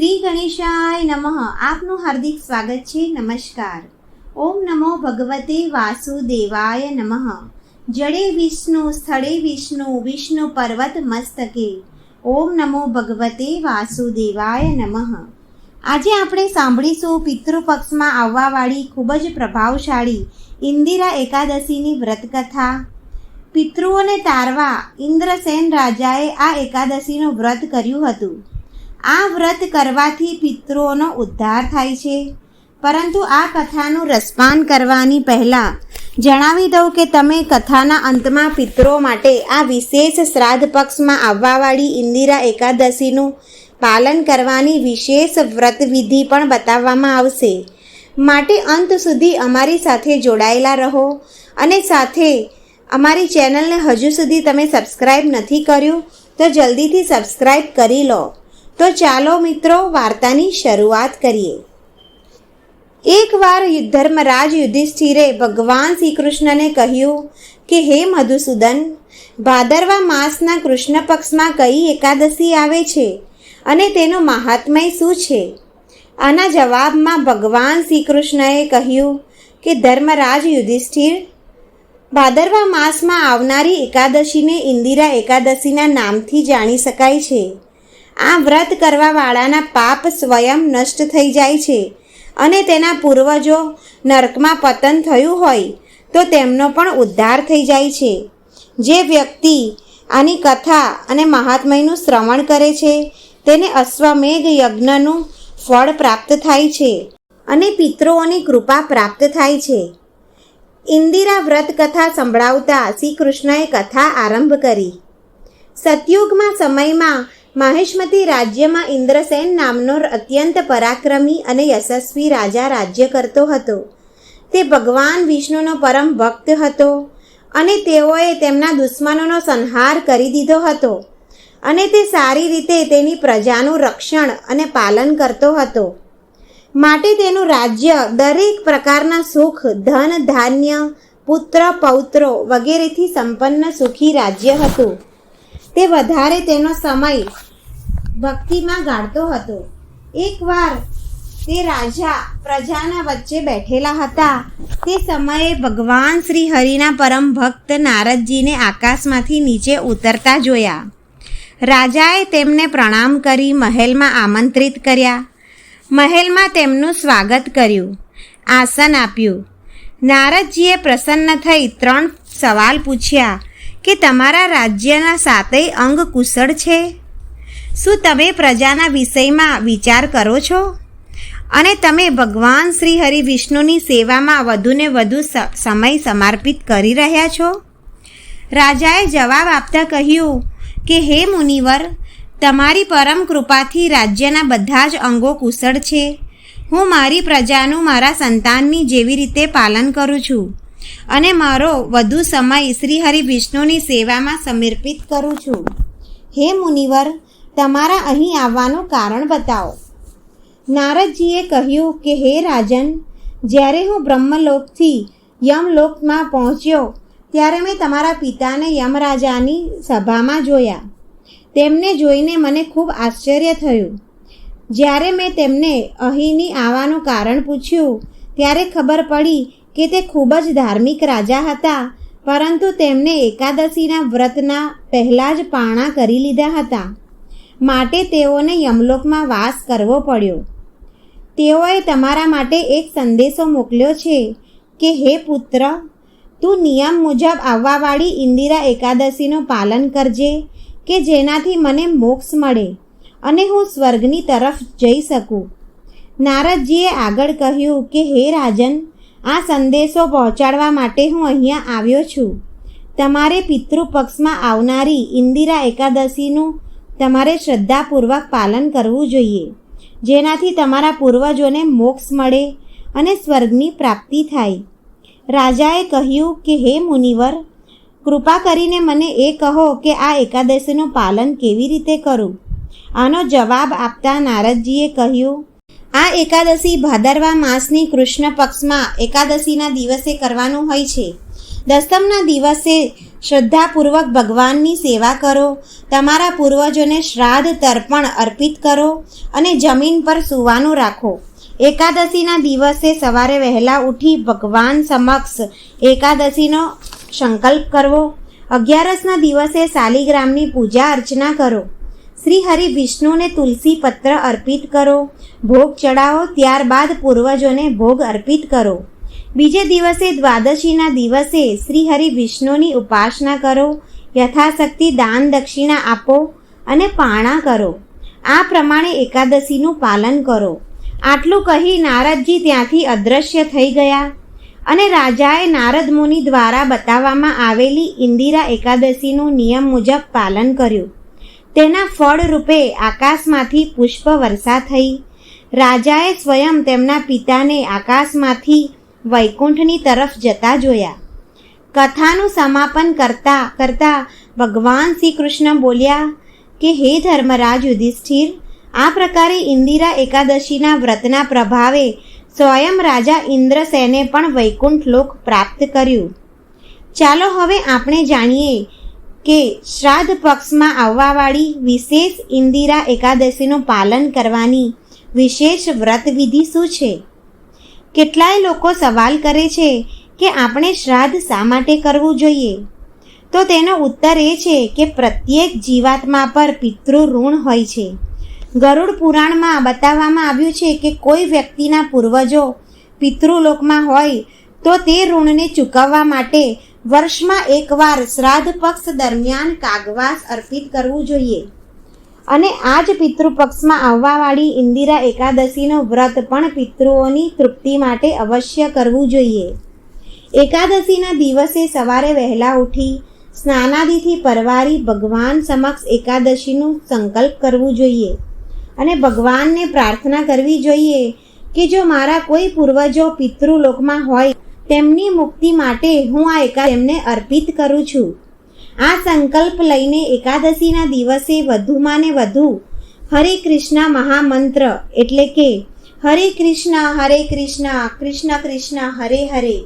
શ્રી ગણેશાય નમઃ. આપનું હાર્દિક સ્વાગત છે. નમસ્કાર. ઓમ નમો ભગવતે વાસુદેવાય નમઃ. જડે વિષ્ણુ સ્થળે વિષ્ણુ વિષ્ણુ પર્વત મસ્તકે. ઓમ નમો ભગવતે વાસુદેવાય નમઃ. આજે આપણે સાંભળીશું પિતૃપક્ષમાં આવવાવાળી ખૂબ જ પ્રભાવશાળી ઇન્દિરા એકાદશીની વ્રતકથા. પિતૃઓને તારવા ઇન્દ્રસેન રાજાએ આ એકાદશીનું વ્રત કર્યું હતું. આ વ્રત કરવાથી પિતૃઓનો ઉદ્ધાર થાય છે. પરંતુ આ કથાનું રસપાન કરવાની પહેલાં જણાવી દઉં કે તમે કથાના અંતમાં પિતૃઓ માટે આ વિશેષ શ્રાદ્ધ પક્ષમાં આવવાવાળી ઇન્દિરા એકાદશીનું પાલન કરવાની વિશેષ વ્રતવિધિ પણ બતાવવામાં આવશે. માટે અંત સુધી અમારી સાથે જોડાયેલા રહો. અને સાથે અમારી ચેનલને હજુ સુધી તમે સબસ્ક્રાઈબ નથી કર્યું તો જલ્દીથી સબસ્ક્રાઈબ કરી લો. તો ચાલો મિત્રો, વાર્તાની શરૂઆત કરીએ. એકવાર ધર્મરાજ યુધિષ્ઠિરે ભગવાન શ્રી કૃષ્ણને કહ્યું કે હે મધુસૂદન, ભાદરવા માસના કૃષ્ણ પક્ષમાં કઈ એકાદશી આવે છે અને તેનું મહાત્મય શું છે? આના જવાબમાં ભગવાન શ્રી કૃષ્ણએ કહ્યું કે ધર્મરાજ યુધિષ્ઠિર, ભાદરવા માસમાં આવનારી એકાદશીને ઇન્દિરા એકાદશીના નામથી જાણી શકાય છે. આ વ્રત કરવાવાળાના પાપ સ્વયં નષ્ટ થઈ જાય છે અને તેના પૂર્વજો નરકમાં પતન થયું હોય તો તેમનો પણ ઉદ્ધાર થઈ જાય છે. જે વ્યક્તિ આની કથા અને મહાત્મયનું શ્રવણ કરે છે તેને અશ્વમેઘ યજ્ઞનું ફળ પ્રાપ્ત થાય છે અને પિતૃઓની કૃપા પ્રાપ્ત થાય છે. ઇન્દિરા વ્રત કથા સંભળાવતા શ્રી કૃષ્ણએ કથા આરંભ કરી. સતયુગમાં સમયમાં માહેશ્મતી રાજ્યમાં ઇન્દ્રસેન નામનો અત્યંત પરાક્રમી અને યશસ્વી રાજા રાજ્ય કરતો હતો. તે ભગવાન વિષ્ણુનો પરમ ભક્ત હતો અને તેઓએ તેમના દુશ્મનોનો સંહાર કરી દીધો હતો અને તે સારી રીતે તેની પ્રજાનું રક્ષણ અને પાલન કરતો હતો. માટે તેનું રાજ્ય દરેક પ્રકારના સુખ, ધન, ધાન્ય, પુત્ર, પૌત્રો વગેરેથી સંપન્ન સુખી રાજ્ય હતું. તે વધારે તેનો સમય ભક્તિમાં ગાળતો હતો. એકવાર તે રાજા પ્રજાના વચ્ચે બેઠેલા હતા. તે સમયે ભગવાન શ્રી હરિના પરમ ભક્ત નારદજીને આકાશમાંથી નીચે ઉતરતા જોયા. રાજાએ તેમને પ્રણામ કરી મહેલમાં આમંત્રિત કર્યા. મહેલમાં તેમનું સ્વાગત કર્યું, આસન આપ્યું. નારદજીએ પ્રસન્ન થઈ 3 સવાલ પૂછ્યા કે તમારા રાજ્યના 7 અંગ કુશળ છે? શું તમે પ્રજાના વિષયમાં વિચાર કરો છો અને તમે ભગવાન શ્રી હરિ વિષ્ણુની સેવામાં વધુને વધુ સમય સમર્પિત કરી રહ્યા છો? રાજાએ જવાબ આપતા કહ્યું કે હે મુનિવર, તમારી પરમ કૃપાથી રાજ્યના બધા જ અંગો કુશળ છે. હું મારી પ્રજાનું મારા સંતાનની જેવી રીતે પાલન કરું છું અને મારો વધુ સમય શ્રી હરિ વિષ્ણુની સેવામાં સમર્પિત કરું છું. હે મુનિવર, તમારા અહીં આવવાનું કારણ બતાવો. નારદજીએ કહ્યું કે હે રાજન, જ્યારે હું બ્રહ્મલોકથી યમલોકમાં પહોંચ્યો ત્યારે મેં તમારા પિતાને યમરાજાની સભામાં જોયા. તેમને જોઈને મને ખૂબ આશ્ચર્ય થયું. જ્યારે મેં તેમને અહીંની આવવાનું કારણ પૂછ્યું ત્યારે ખબર પડી કે તે ખૂબ જ ધાર્મિક રાજા હતા, પરંતુ તેમને એકાદશીના વ્રતના પહેલાં જ પારણા કરી લીધા હતા. માટે તેઓને યમલોકમાં વાસ કરવો પડ્યો. તેઓએ તમારા માટે એક સંદેશો મોકલ્યો છે કે હે પુત્ર, તું નિયમ મુજબ આવવાવાળી ઇન્દિરા એકાદશીનું પાલન કરજે કે જેનાથી મને મોક્ષ મળે અને હું સ્વર્ગની તરફ જઈ શકું. નારદજીએ આગળ કહ્યું કે હે રાજન, આ સંદેશો પહોંચાડવા માટે હું અહીંયા આવ્યો છું. તમારે પિતૃપક્ષમાં આવનારી ઇન્દિરા એકાદશીનું તમારે શ્રદ્ધાપૂર્વક પાલન કરવું જોઈએ, જેનાથી તમારા પૂર્વજોને મોક્ષ મળે અને સ્વર્ગની પ્રાપ્તિ થાય. રાજાએ કહ્યું કે હે મુનિવર, કૃપા કરીને મને એ કહો કે આ એકાદશીનું પાલન કેવી રીતે કરું? આનો જવાબ આપતા નારદજીએ કહ્યું, આ એકાદશી ભાદરવા માસની કૃષ્ણ પક્ષમાં એકાદશીના દિવસે કરવાનું હોય છે. દસમના દિવસે શ્રદ્ધાપૂર્વક ભગવાનની સેવા કરો, તમારા પૂર્વજોને શ્રાદ્ધ તર્પણ અર્પિત કરો અને જમીન પર સૂવાનું રાખો. એકાદશીના દિવસે સવારે વહેલા ઉઠી ભગવાન સમક્ષ એકાદશીનો સંકલ્પ કરવો. 11ના દિવસે શાલિગ્રામની પૂજા અર્ચના કરો. શ્રી હરિ વિષ્ણુને તુલસી પત્ર અર્પિત કરો, ભોગ ચડાવો. ત્યારબાદ પૂર્વજોને ભોગ અર્પિત કરો. બીજે દિવસે દ્વાદશીના દિવસે શ્રી હરિ વિષ્ણુની ઉપાસના કરો, યથાશક્તિ દાન દક્ષિણા આપો અને પારણા કરો. આ પ્રમાણે એકાદશીનું પાલન કરો. આટલું કહી નારદજી ત્યાંથી અદૃશ્ય થઈ ગયા અને રાજાએ નારદ મુનિ દ્વારા બતાવવામાં આવેલી ઇન્દિરા એકાદશીનું નિયમ મુજબ પાલન કર્યું. તેના ફળ રૂપે આકાશમાંથી પુષ્પ વર્ષા થઈ. રાજાએ સ્વયં તેમના પિતાને આકાશમાંથી વૈકુંઠની તરફ જતા જોયા. કથાનું સમાપન કરતા ભગવાન શ્રી કૃષ્ણ બોલ્યા કે હે ધર્મરાજ યુધિષ્ઠિર, આ પ્રકારે ઇન્દિરા એકાદશીના વ્રતના પ્રભાવે સ્વયં રાજા ઇન્દ્રસેને પણ વૈકુંઠ લોક પ્રાપ્ત કર્યું. ચાલો હવે આપણે જાણીએ કે શ્રાદ્ધ પક્ષમાં આવવાવાળી વિશેષ ઇન્દિરા એકાદશીનું પાલન કરવાની વિશેષ વ્રત વિધિ શું છે. કેટલાય લોકો સવાલ કરે છે કે આપણે શ્રાદ્ધ શા માટે કરવું જોઈએ? તો તેનો ઉત્તર એ છે કે પ્રત્યેક જીવાત્મા પર પિતૃ ઋણ હોય છે. ગરુડ પુરાણમાં બતાવવામાં આવ્યું છે કે કોઈ વ્યક્તિના પૂર્વજો પિતૃલોકમાં હોય તો તે ઋણને ચૂકવવા માટે વર્ષમાં એકવાર શ્રાદ્ધ પક્ષ દરમિયાન કાગવાસ અર્પિત કરવું જોઈએ. અને આ જ પિતૃપક્ષમાં આવવાવાળી ઇન્દિરા એકાદશીનું વ્રત પણ પિતૃઓની તૃપ્તિ માટે અવશ્ય કરવું જોઈએ. એકાદશીના દિવસે સવારે વહેલા ઉઠી સ્નાનાદિથી પરવારી ભગવાન સમક્ષ એકાદશીનું સંકલ્પ કરવું જોઈએ અને ભગવાનને પ્રાર્થના કરવી જોઈએ કે જો મારા કોઈ પૂર્વજો પિતૃલોકમાં હોય તેમની મુક્તિ માટે હું આ તેમને અર્પિત કરું છું. આ સંકલ્પ લઈને એકાદશીના દિવસે વધુમાં ને વધુ હરે કૃષ્ણ મહામંત્ર એટલે કે હરે કૃષ્ણ કૃષ્ણ કૃષ્ણ હરે હરે,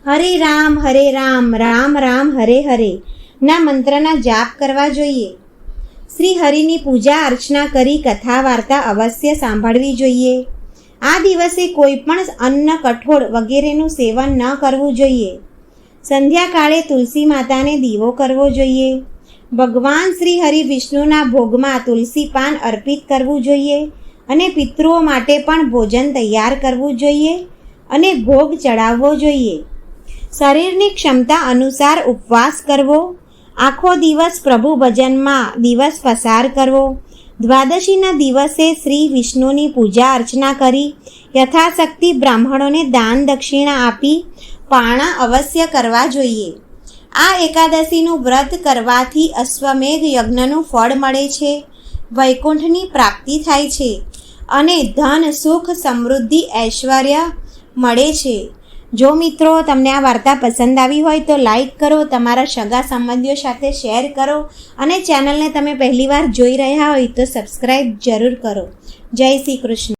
હરે રામ રામ રામ હરે હરે ના મંત્રના જાપ કરવા જોઈએ. શ્રી હરિની પૂજા અર્ચના કરી કથા વાર્તા અવશ્ય સાંભળવી જોઈએ. આ દિવસે કોઈ પણ અન્ન કઠોળ વગેરેનું સેવન ન કરવું જોઈએ. સંધ્યાકાળે તુલસી માતાને દીવો કરવો જોઈએ. ભગવાન શ્રી હરિ વિષ્ણુના ભોગમાં તુલસી પાન અર્પિત કરવું જોઈએ અને પિતૃઓ માટે પણ ભોજન તૈયાર કરવું જોઈએ અને ભોગ ચડાવવો જોઈએ. શરીરની ક્ષમતા અનુસાર ઉપવાસ કરવો. આખો દિવસ પ્રભુ ભજનમાં દિવસ પસાર કરવો. દ્વાદશીના દિવસે શ્રી વિષ્ણુની પૂજા અર્ચના કરી યથાશક્તિ બ્રાહ્મણોને દાન દક્ષિણા આપી પારણા અવશ્ય કરવા જોઈએ. આ એકાદશીનું વ્રત કરવાથી અશ્વમેઘ યજ્ઞનું ફળ મળે છે, વૈકુંઠની પ્રાપ્તિ થાય છે અને ધન સુખ સમૃદ્ધિ ઐશ્વર્ય મળે છે. જો મિત્રો તમને આ વાર્તા પસંદ આવી હોય તો લાઈક કરો, તમારા સગા સંબંધીઓ સાથે શેર કરો અને ચેનલને તમે પહેલીવાર જોઈ રહ્યા હોય તો સબસ્ક્રાઈબ જરૂર કરો. જય શ્રી કૃષ્ણ.